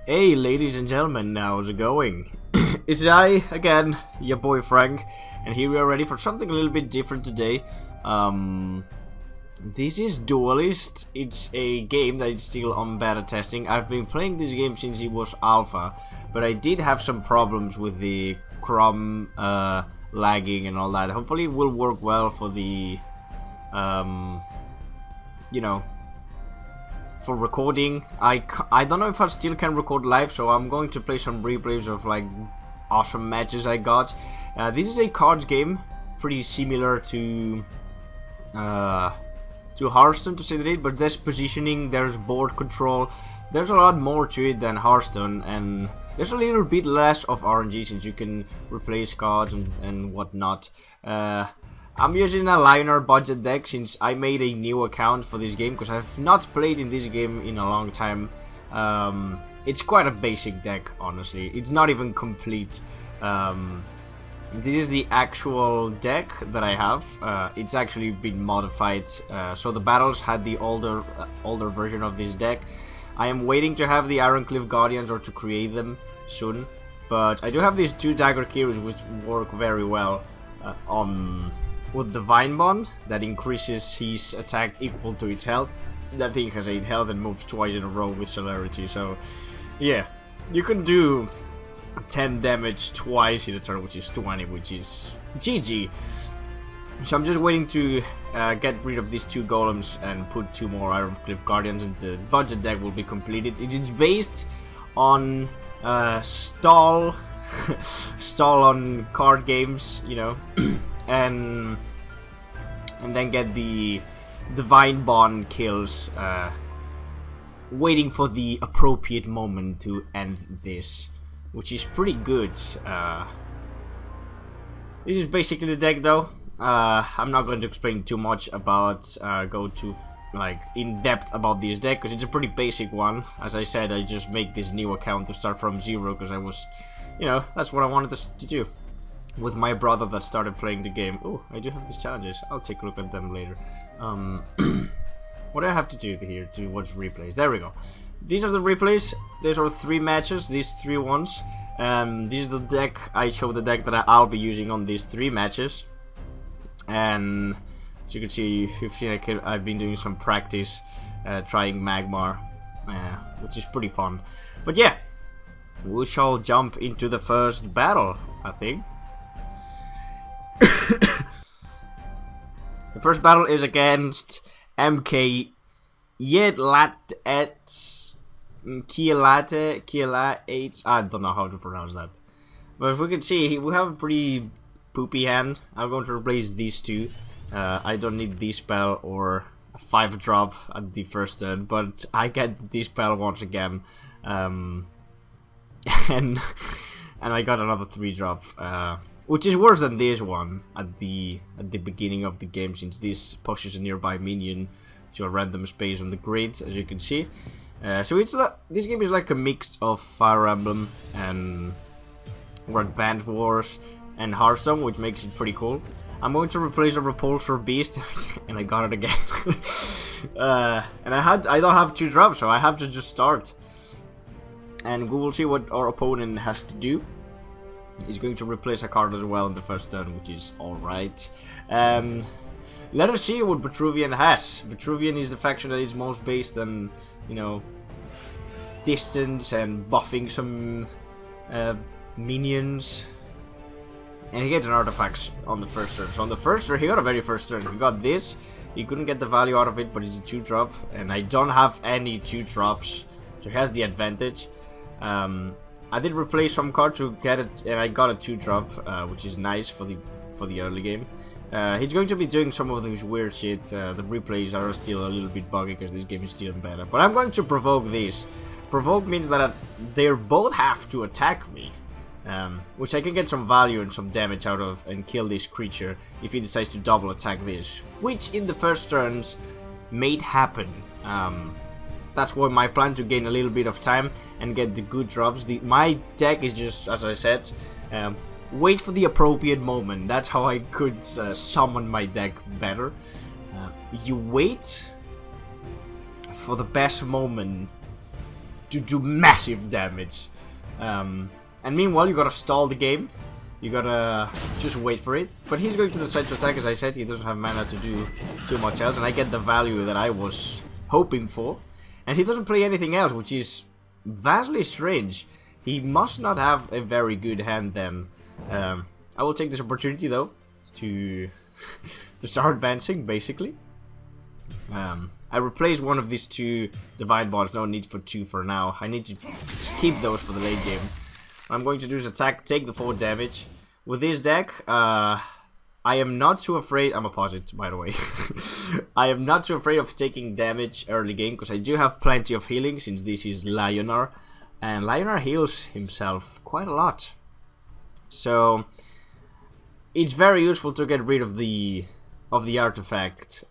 Hey ladies and gentlemen, how's it going? It's I, again, your boy Frank, and here we are ready for something a little bit different today. This is Duelyst. It's a game that is still on beta testing. I've been playing this game since it was alpha, but I did have some problems with the Chrome lagging and all that. Hopefully it will work well for the, you know, for recording. I don't know if I still can record live, so I'm going to play some replays of like awesome matches I got. This is a cards game, pretty similar to Hearthstone, to say the least, but there's positioning, there's board control, there's a lot more to it than Hearthstone, and there's a little bit less of RNG since you can replace cards and whatnot. I'm using a Lyonar budget deck since I made a new account for this game because I've not played in this game in a long time. It's quite a basic deck, honestly. It's not even complete. This is the actual deck that I have. It's actually been modified. So the battles had the older version of this deck. I am waiting to have the Ironcliff Guardians or to create them soon. But I do have these two Dagger Keys which work very well with Divine Bond that increases his attack equal to its health. That thing has 8 health and moves twice in a row with celerity, so yeah, you can do 10 damage twice in a turn, which is 20, which is GG. So I'm just waiting to get rid of these two golems and put 2 more Ironcliff Guardians, and the budget deck will be completed. It is based on stall on card games, you know. and then get the Divine Bond kills, waiting for the appropriate moment to end this, which is pretty good. This is basically the deck, though. I'm not going to explain too much about, go too like in depth about this deck, because it's a pretty basic one. As I said, I just make this new account to start from zero, because I was, you know, that's what I wanted to do with my brother that started playing the game. Oh, I do have these challenges. I'll take a look at them later. What do I have to do here to watch replays? There we go. These are the replays. These are 3 matches, these 3 ones. This is the deck. I showed the deck that I'll be using on these 3 matches. And as you can see, you've seen I've been doing some practice, trying Magmar, which is pretty fun. But yeah, we shall jump into the first battle, I think. The first battle is against MK Yedlat Kielate. I don't know how to pronounce that. But if we can see, we have a pretty poopy hand. I'm going to replace these 2. I don't need this spell or a 5-drop at the first turn, but I get this spell once again. And I got another 3-drop. Which is worse than this one at the beginning of the game, since this pushes a nearby minion to a random space on the grid, as you can see. So it's this game is like a mix of Fire Emblem and Advance Wars and Hearthstone, which makes it pretty cool. I'm going to replace a Repulsor Beast, and I got it again. And I don't have 2 drops, so I have to just start. And we will see what our opponent has to do. He's going to replace a card as well in the first turn, which is alright. Let us see what Vitruvian has. Vitruvian is the faction that is most based on, you know, distance and buffing some minions. And he gets an artifact on the first turn. So on the first turn, he got a very first turn. He got this. He couldn't get the value out of it, but it's a 2-drop. And I don't have any 2-drops, so he has the advantage. I did replace some card to get it, and I got a 2-drop, which is nice for the early game. He's going to be doing some of those weird shit. The replays are still a little bit buggy because this game is still in beta. But I'm going to provoke this. Provoke means that they both have to attack me, which I can get some value and some damage out of and kill this creature if he decides to double attack this, which in the first turns may happen. That's why my plan, to gain a little bit of time and get the good drops. My deck is just, as I said, wait for the appropriate moment. That's how I could summon my deck better. You wait for the best moment to do massive damage. And meanwhile, you gotta stall the game. You gotta just wait for it. But he's going to decide to attack, as I said. He doesn't have mana to do too much else, and I get the value that I was hoping for. And he doesn't play anything else, which is vastly strange. He must not have a very good hand then. I will take this opportunity though to start advancing, basically. I replaced one of these 2 divine bonds. No need for 2 for now. I need to keep those for the late game. What I'm going to do is attack, take the 4 damage. With this deck, I am not too afraid. I'm a posit, by the way. I am not too afraid of taking damage early game, because I do have plenty of healing, since this is Lyonar. And Lyonar heals himself quite a lot. So it's very useful to get rid of the artifact.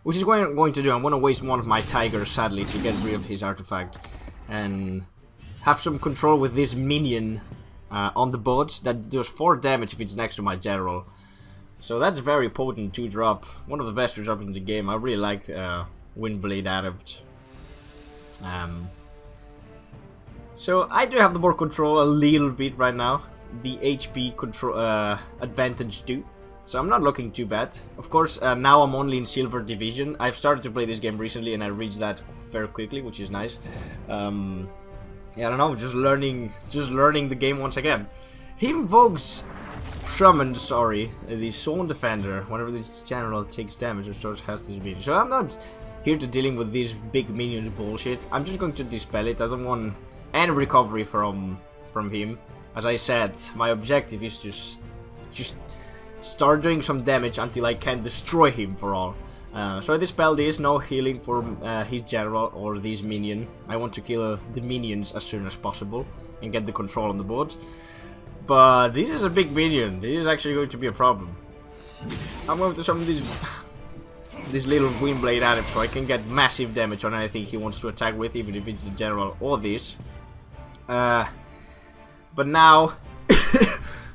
Which is what I'm going to do. I'm going to waste one of my tigers, sadly, to get rid of his artifact. And have some control with this minion on the board that does 4 damage if it's next to my general. So that's very potent 2-drop. One of the best 2-drops in the game. I really like Windblade Adept. So I do have the board control a little bit right now. The HP control advantage too. So I'm not looking too bad. Of course, now I'm only in Silver Division. I've started to play this game recently and I reached that very quickly, which is nice. Yeah, I don't know, just learning the game once again. He invokes the Sworn Defender, whenever the general takes damage or stores health to his minion. So I'm not here to dealing with these big minions bullshit. I'm just going to dispel it. I don't want any recovery from him. As I said, my objective is to just start doing some damage until I can destroy him for all. So I dispel this, no healing for his general or this minion. I want to kill the minions as soon as possible and get the control on the board. But this is a big minion. This is actually going to be a problem. I'm going to summon this little Windblade Adept so I can get massive damage on anything he wants to attack with, even if it's the general or this. But now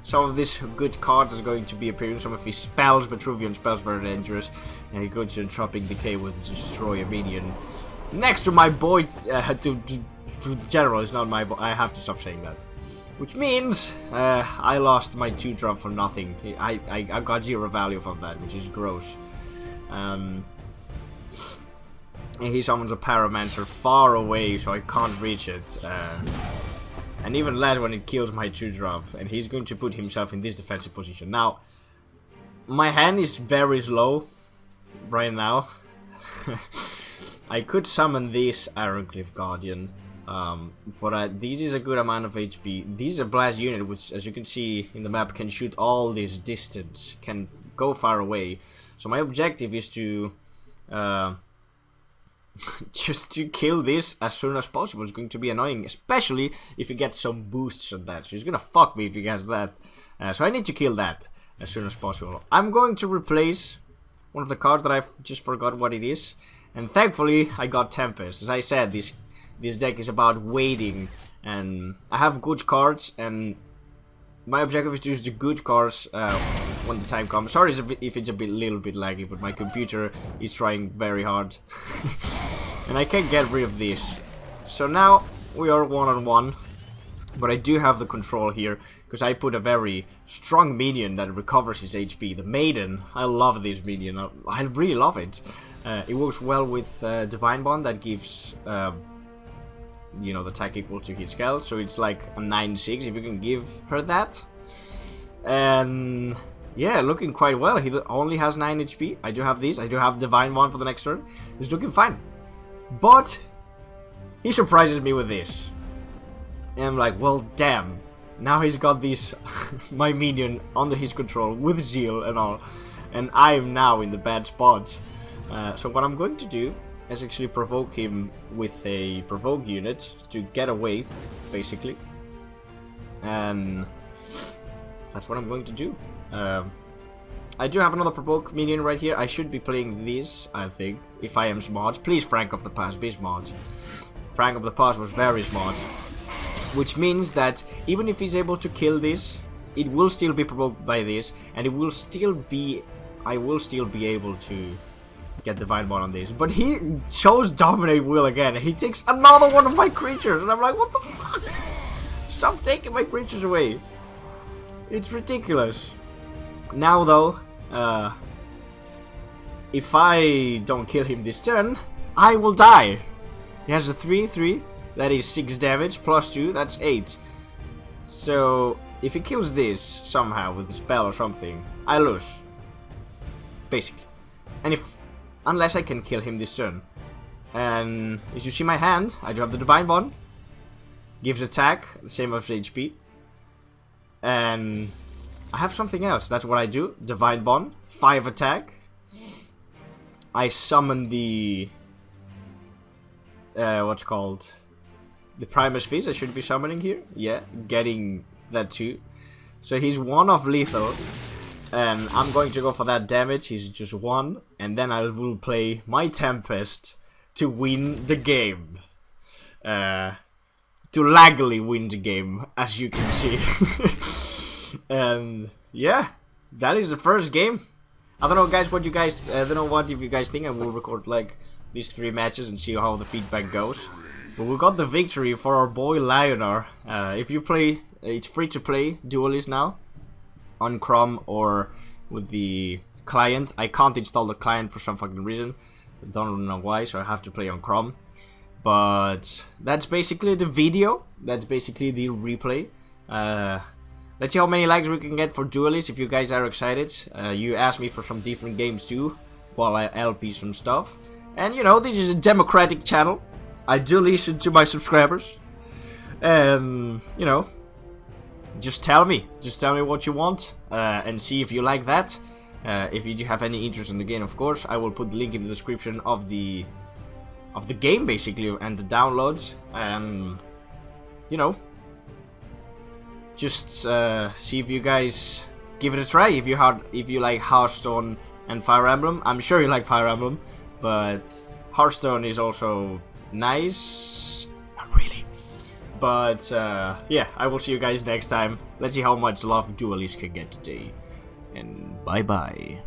some of these good cards is going to be appearing. Some of his spells, Vitruvian spells, very dangerous. And he goes to Entropic Decay with Destroy a Minion. Next to my boy, to the general is not my boy. I have to stop saying that. Which means I lost my 2-drop for nothing. I got 0 value from that, which is gross. And he summons a Paramancer far away, so I can't reach it. And even less when it kills my 2-drop. And he's going to put himself in this defensive position. Now, my hand is very slow right now. I could summon this Ironcliffe Guardian. But this is a good amount of HP. This is a blast unit, which, as you can see in the map, can shoot all this distance, can go far away. So my objective is to just to kill this as soon as possible. It's going to be annoying, especially if he gets some boosts on that. So he's gonna fuck me if he gets that. So I need to kill that as soon as possible. I'm going to replace one of the cards that I just forgot what it is. And thankfully, I got Tempest. As I said, this deck is about waiting, and I have good cards, and my objective is to use the good cards when the time comes. Sorry if it's a little bit laggy, but my computer is trying very hard. And I can't get rid of this. So now we are 1-on-1, but I do have the control here, because I put a very strong minion that recovers his HP. The Maiden, I love this minion, I really love it. It works well with Divine Bond that gives... you know, the attack equal to his health, so it's like a 9-6 if you can give her that. And yeah, looking quite well. He only has 9 HP. I do have these. I do have Divine One for the next turn. He's looking fine. But he surprises me with this. And I'm like, well, damn. Now he's got this my minion under his control with Zeal and all. And I am now in the bad spot. So what I'm going to do is actually provoke him with a provoke unit to get away, basically. And that's what I'm going to do. I do have another provoke minion right here. I should be playing this, I think, if I am smart. Please, Frank of the Past, be smart. Frank of the Past was very smart. Which means that even if he's able to kill this, it will still be provoked by this, and it will still be... I will still be able to get Divine Bond on this. But he chose Dominate Will again. He takes another one of my creatures. And I'm like, what the fuck? Stop taking my creatures away. It's ridiculous. Now though, if I don't kill him this turn, I will die. He has a 3/3. That is 6 damage. Plus 2. That's 8. So, if he kills this somehow with a spell or something, I lose. Basically. And unless I can kill him this turn. And as you see my hand, I do have the Divine Bond. Gives attack, the same as HP. And I have something else. That's what I do. Divine Bond, 5 attack. I summon the what's called the Primus Feast. I should be summoning here. Yeah, getting that too. So he's 1 of lethal. And I'm going to go for that damage. He's just 1. And then I will play my Tempest to win the game. To laggily win the game, as you can see. And yeah, that is the first game. I don't know, guys, what you guys, I don't know what if you guys think. I will record like these 3 matches and see how the feedback goes. But we got the victory for our boy Lyonar. If you play, it's free to play Duelyst now on Chrome or with the client. I can't install the client for some fucking reason. I don't know why, so I have to play on Chrome. But that's basically the video. That's basically the replay. Let's see how many likes we can get for Duelyst if you guys are excited. You asked me for some different games too, while I LP some stuff. And you know, this is a democratic channel. I do listen to my subscribers. And you know, just tell me what you want, and see if you like that. If you do have any interest in the game, of course, I will put the link in the description of the game basically and the downloads. And you know, just see if you guys give it a try. If you like Hearthstone and Fire Emblem, I'm sure you like Fire Emblem, but Hearthstone is also nice. Not really. But yeah, I will see you guys next time. Let's see how much love Duelyst can get today. And bye bye.